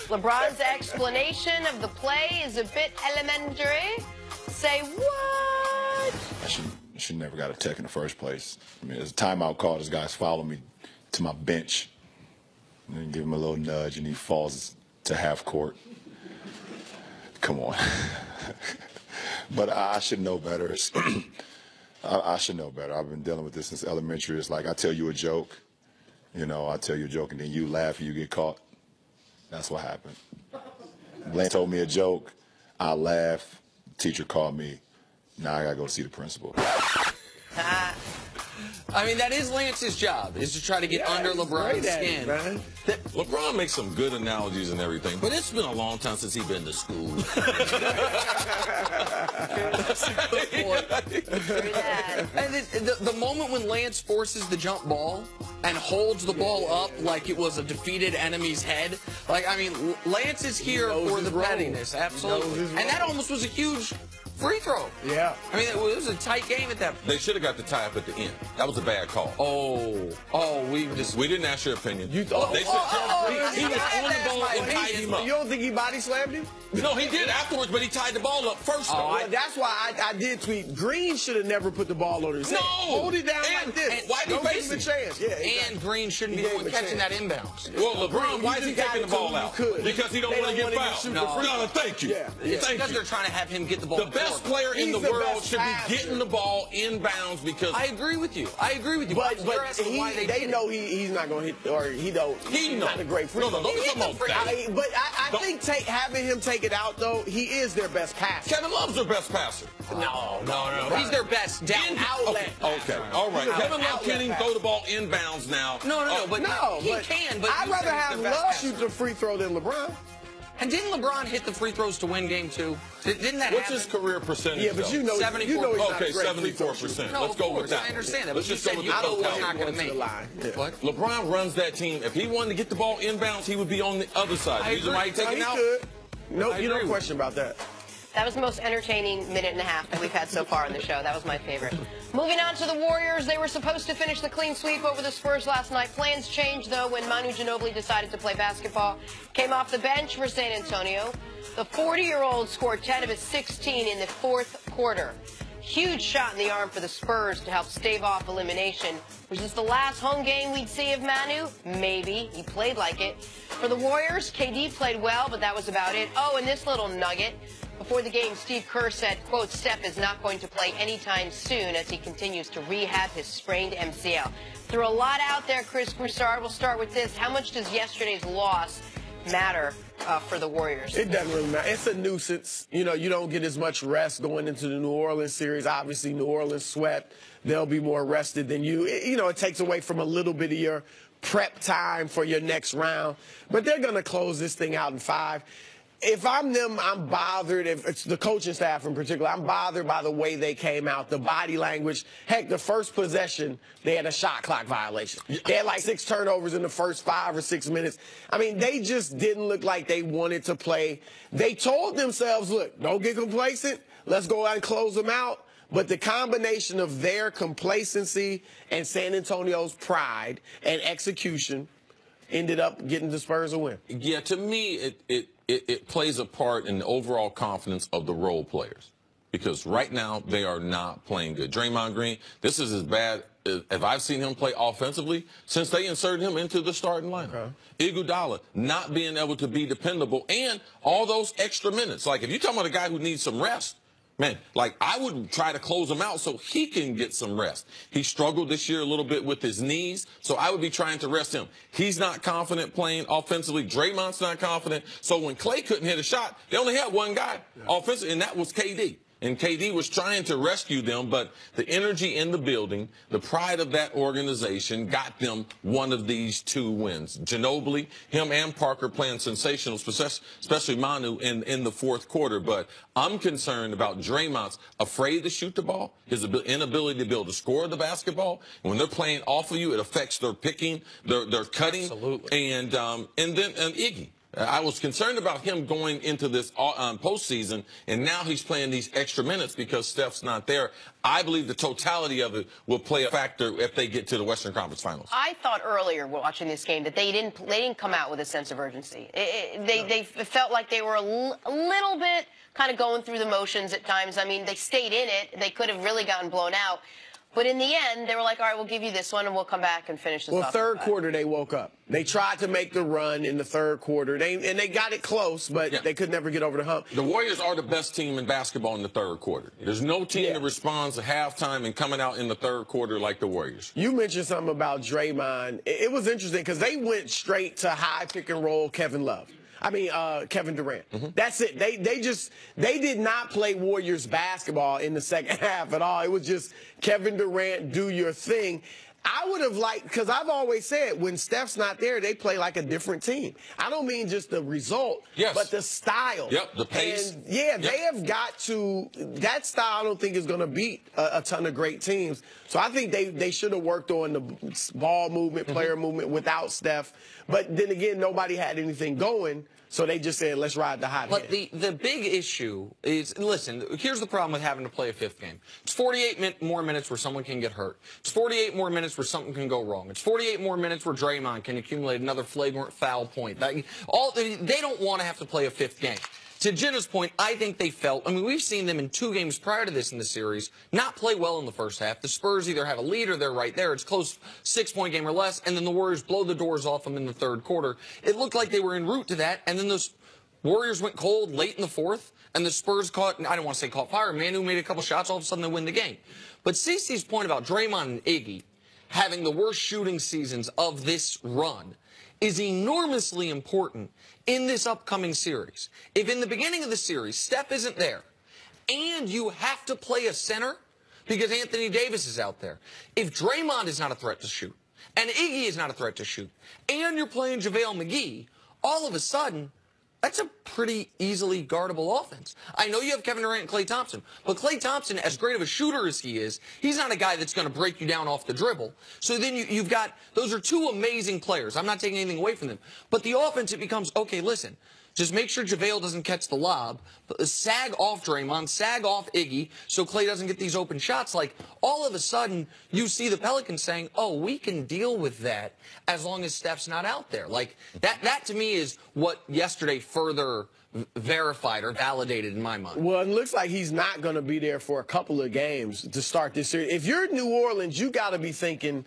LeBron's explanation of the play is a bit elementary. Say what? I should never got a tech in the first place. I mean, there's a timeout call. This guy's following me to my bench. And then give him a little nudge, and he falls to half court. Come on. But I should know better. I should know better. I've been dealing with this since elementary. It's like I tell you a joke, you know, I tell you a joke, and then you laugh and you get caught. That's what happened. Lane told me a joke. I laugh. Teacher called me. Now I got to go see the principal. I mean, that is Lance's job, is to try to get under LeBron's skin. LeBron makes some good analogies and everything, but it's been a long time since he's been to school. That's a good point. And the moment when Lance forces the jump ball and holds the ball up like it was a defeated enemy's head, like, I mean, Lance is here for the pettiness, absolutely. And that almost was a huge free throw. Yeah. I mean, it was a tight game at that point. They should have got the tie up at the end. That was a bad call. We didn't ask your opinion. He was on the ball and tied him up. You don't think he body slammed him? No, he did afterwards, but he tied the ball up first. Well, that's why I did tweet. Green should have never put the ball on his head. No! Hold it down like this. And why did he face him a chance? Yeah, exactly. And Green shouldn't be the one catching that inbounds. Well, LeBron, why is he taking the ball out? Because he don't want to get fouled. No, thank you. Yeah. It's because they're trying to have him get the ball. The best player in the world should be getting the ball inbounds because I agree with you. But they know he's not going to hit, or he don't. He's not a great free throw. But I think having him take it out, though, he is their best passer. Kevin Love's their best passer. No. He's their best down outlet. Okay. All right. Kevin Love can't even throw the ball inbounds now. No, but he can. But I'd rather have Love shoot the free throw than LeBron. And didn't LeBron hit the free throws to win game 2? Didn't that What's happen? his career percentage? Yeah, but you know, 74. Okay, 74%. No, Let's go with that. I understand that. Let's just go with the totality. Not going to make it. What? LeBron runs that team. If he wanted to get the ball inbounds, he would be on the other side. He's why he's taking out. No, you don't question about that. That was the most entertaining minute and a half that we've had so far on the show. That was my favorite. Moving on to the Warriors. They were supposed to finish the clean sweep over the Spurs last night. Plans changed, though, when Manu Ginobili decided to play basketball. Came off the bench for San Antonio. The 40-year-old scored 10 of his 16 in the fourth quarter. Huge shot in the arm for the Spurs to help stave off elimination. Was this the last home game we'd see of Manu? Maybe. He played like it. For the Warriors, KD played well, but that was about it. Oh, and this little nugget. Before the game, Steve Kerr said, quote, Steph is not going to play anytime soon as he continues to rehab his sprained MCL. Threw a lot out there, Chris Broussard. We'll start with this. How much does yesterday's loss matter for the Warriors? It doesn't really matter. It's a nuisance. You know, you don't get as much rest going into the New Orleans series. Obviously, New Orleans sweat. They'll be more rested than you. It takes away from a little bit of your prep time for your next round. But they're going to close this thing out in 5. If I'm them, I'm bothered. If it's the coaching staff in particular, I'm bothered by the way they came out, the body language. Heck, the first possession, they had a shot clock violation. They had like 6 turnovers in the first 5 or 6 minutes. I mean, they just didn't look like they wanted to play. They told themselves, look, don't get complacent. Let's go out and close them out. But the combination of their complacency and San Antonio's pride and execution ended up getting the Spurs a win. Yeah, to me, it plays a part in the overall confidence of the role players. Because right now, they are not playing good. Draymond Green, this is as bad as I've seen him play offensively since they inserted him into the starting lineup. Iguodala not being able to be dependable and all those extra minutes. Like, if you're talking about a guy who needs some rest, man, like, I would try to close him out so he can get some rest. He struggled this year a little bit with his knees, so I would be trying to rest him. He's not confident playing offensively. Draymond's not confident. So when Clay couldn't hit a shot, they only had one guy offensively, and that was KD. And KD was trying to rescue them, but the energy in the building, the pride of that organization got them one of these 2 wins. Ginobili, him and Parker playing sensational, especially Manu in the fourth quarter. But I'm concerned about Draymond's afraid to shoot the ball, his inability to be able to score the basketball. And when they're playing off of you, it affects their picking, their cutting. Absolutely. And then Iggy. I was concerned about him going into this postseason, and now he's playing these extra minutes because Steph's not there. I believe the totality of it will play a factor if they get to the Western Conference Finals. I thought earlier watching this game that they didn't come out with a sense of urgency. They felt like they were a little bit kind of going through the motions at times. I mean, they stayed in it. They could have really gotten blown out. But in the end, they were like, all right, we'll give you this one, and we'll come back and finish this off. Well, third quarter, they woke up. They tried to make the run in the third quarter, and they got it close, but they could never get over the hump. The Warriors are the best team in basketball in the third quarter. There's no team that responds to halftime and coming out in the third quarter like the Warriors. You mentioned something about Draymond. It was interesting because they went straight to high pick and roll Kevin Durant. That's it. They did not play Warriors basketball in the second half at all. It was just Kevin Durant, do your thing. I would have liked, because I've always said when Steph's not there, they play like a different team. I don't mean just the result, but the style. Yep, the pace. And they have got to, that style I don't think is going to beat a ton of great teams. So I think they should have worked on the ball movement, player movement without Steph. But then again, nobody had anything going. So they just said, let's ride the hot hand. But the big issue is, listen, here's the problem with having to play a fifth game. It's 48 more minutes where someone can get hurt. It's 48 more minutes where something can go wrong. It's 48 more minutes where Draymond can accumulate another flagrant foul point. They don't want to have to play a fifth game. To Jenna's point, I think they felt, I mean, we've seen them in 2 games prior to this in the series not play well in the first half. The Spurs either have a lead or they're right there. It's close, 6-point game or less, and then the Warriors blow the doors off them in the third quarter. It looked like they were en route to that, and then those Warriors went cold late in the fourth, and the Spurs caught, I don't want to say caught fire, Manu made a couple shots, all of a sudden they win the game. But CeCe's point about Draymond and Iggy having the worst shooting seasons of this run is enormously important in this upcoming series. If in the beginning of the series, Steph isn't there, and you have to play a center because Anthony Davis is out there, if Draymond is not a threat to shoot, and Iggy is not a threat to shoot, and you're playing JaVale McGee, all of a sudden, that's a pretty easily guardable offense. I know you have Kevin Durant and Klay Thompson, but Klay Thompson, as great of a shooter as he is, he's not a guy that's going to break you down off the dribble. So then you've got, those are 2 amazing players. I'm not taking anything away from them. But the offense, it becomes, okay, listen, just make sure JaVale doesn't catch the lob, sag off Draymond, sag off Iggy, so Klay doesn't get these open shots. Like, all of a sudden, you see the Pelicans saying, oh, we can deal with that as long as Steph's not out there. Like, that to me is what yesterday further verified or validated in my mind. Well, it looks like he's not going to be there for a couple of games to start this series. If you're New Orleans, you got to be thinking,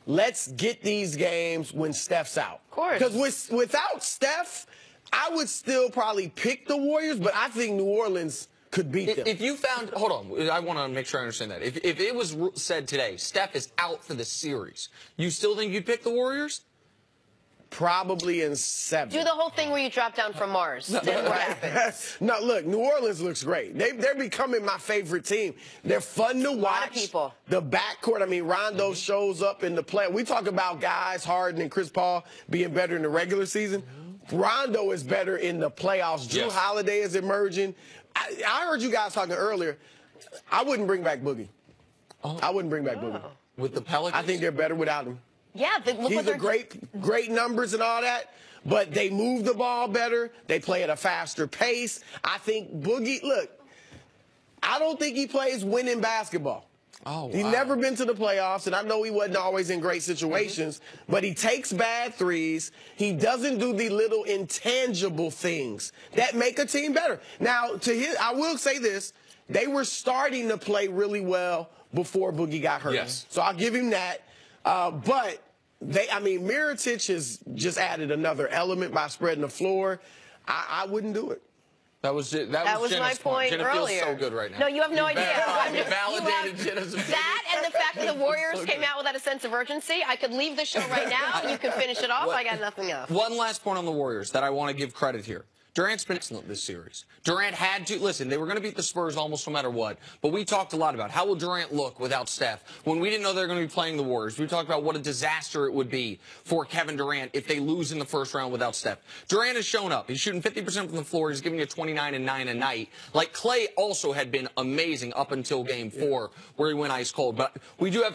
let's get these games when Steph's out. Of course. Because without Steph, I would still probably pick the Warriors, but I think New Orleans could beat them. If you found, hold on, I want to make sure I understand that. If it was said today, Steph is out for the series, you still think you'd pick the Warriors? Probably in 7. Do the whole thing where you drop down from Mars. Then what happens? No, look, New Orleans looks great. They're becoming my favorite team. They're fun to watch. A lot of people. The backcourt, I mean, Rondo shows up in the play. We talk about guys, Harden and Chris Paul, being better in the regular season. Rondo is better in the playoffs. Drew Holiday is emerging. I heard you guys talking earlier. I wouldn't bring back Boogie. I wouldn't bring back Boogie. With the Pelicans? I think they're better without him. Yeah, look He's what they're great numbers and all that, but they move the ball better. They play at a faster pace. I think Boogie, look, I don't think he plays winning basketball. Oh, wow. He's never been to the playoffs, and I know he wasn't always in great situations, but he takes bad threes. He doesn't do the little intangible things that make a team better. Now, I will say this. They were starting to play really well before Boogie got hurt. Yes. So I'll give him that. But Mirotic has just added another element by spreading the floor. I wouldn't do it. That was my point Jenna earlier. Feels so good right now. No, you have no idea. Validated Jenna's opinion. That and the fact that the Warriors came out without a sense of urgency. I could leave the show right now. You could finish it off. I got nothing else. One last point on the Warriors that I want to give credit here. Durant's been excellent this series. Durant had to, listen, they were going to beat the Spurs almost no matter what, but we talked a lot about how will Durant look without Steph. When we didn't know they were going to be playing the Warriors, we talked about what a disaster it would be for Kevin Durant if they lose in the first round without Steph. Durant has shown up. He's shooting 50% from the floor. He's giving you 29 and 9 a night. Like, Clay also had been amazing up until game 4 where he went ice cold. But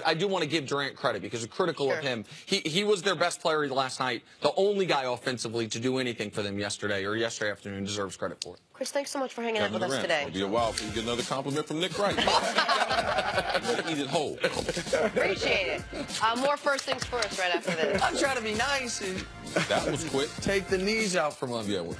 I do want to give Durant credit because we're critical of him. He was their best player last night, the only guy offensively to do anything for them yesterday afternoon, deserves credit for it. Chris, thanks so much for hanging out with us today. It'll be a while before you get another compliment from Nick Wright. Eat it whole. Appreciate it. More first things first right after this. I'm trying to be nice and that was quick. Take the knees out from under. Yeah.